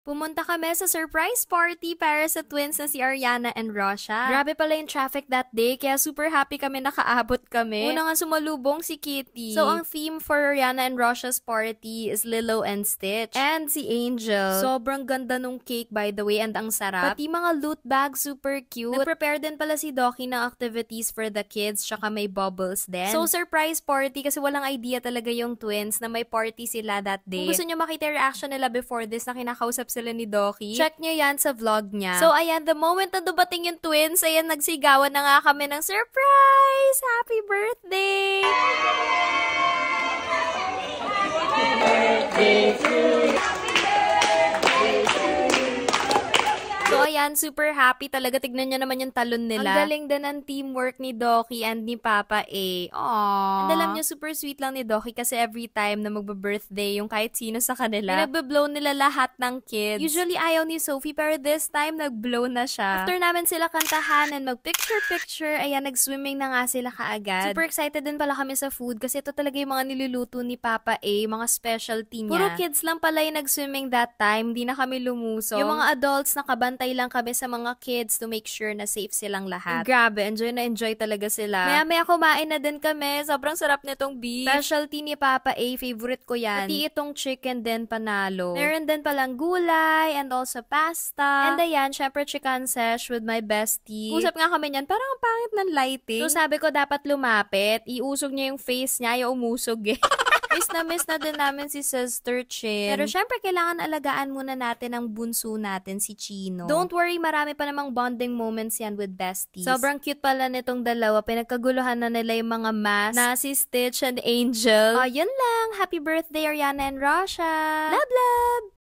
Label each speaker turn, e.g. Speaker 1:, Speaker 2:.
Speaker 1: Pumunta kami sa surprise party para sa twins na si Ariana and Rosha. Grabe pala yung traffic that day, kaya super happy kami nakaabot kami. Una nga sumalubong si Kitty. So, ang theme for Ariana and Rosha's party is Lilo and Stitch. And si Angel. Sobrang ganda nung cake, by the way, and ang sarap. Pati mga loot bag, super cute. Nag-prepare din pala si Doki ng activities for the kids, tsaka may bubbles din. So, surprise party kasi walang idea talaga yung twins na may party sila that day. Kung gusto nyo makita yung reaction nila before this na kinakausap sila ni Doki, check nyo yan sa vlog niya. So, ayan, the moment na dumating yung twins, ayan, nagsigawan na nga kami ng surprise! Happy birthday! Birthday to you! So, ayan, super happy talaga. Tignan nyo naman yung talon nila. Ang galing din ng teamwork ni Doki and ni Papa A. Aww. And alam nyo, super sweet lang ni Doki kasi every time na magba-birthday yung kahit sino sa kanila, nagbe-blow nila lahat ng kids. Usually, ayaw ni Sophie, pero this time, nag-blow na siya. After namin sila kantahan and mag-picture-picture, ayan, nag-swimming na nga sila kaagad. Super excited din pala kami sa food kasi ito talaga yung mga niluluto ni Papa A, mga specialty niya. Puro kids lang pala yung nag-swimming that time, di na kami lumusong. Yung mga adults nakabantay lang kami sa mga kids to make sure na safe silang lahat. And grabe, enjoy na enjoy talaga sila. Maya-maya kumain na din kami. Sobrang sarap nitong beef. Specialty ni Papa A, favorite ko yan. Pati itong chicken din panalo. Meron din palang gulay and also pasta. And ayan, syempre chicken sesh with my bestie. Usap nga kami niyan, parang ang pangit ng lighting. So sabi ko dapat lumapit. Iusog niya yung face niya, yung umusog eh. Miss na din namin si Sister Chin. Pero syempre, kailangan alagaan muna natin ang bunso natin, si Chino. Don't worry, marami pa namang bonding moments yan with besties. Sobrang cute pala nitong dalawa. Pinagkaguluhan na nila yung mga mas na si Stitch and Angel. Yun lang. Happy birthday, Ariana and Rosha. Love, love!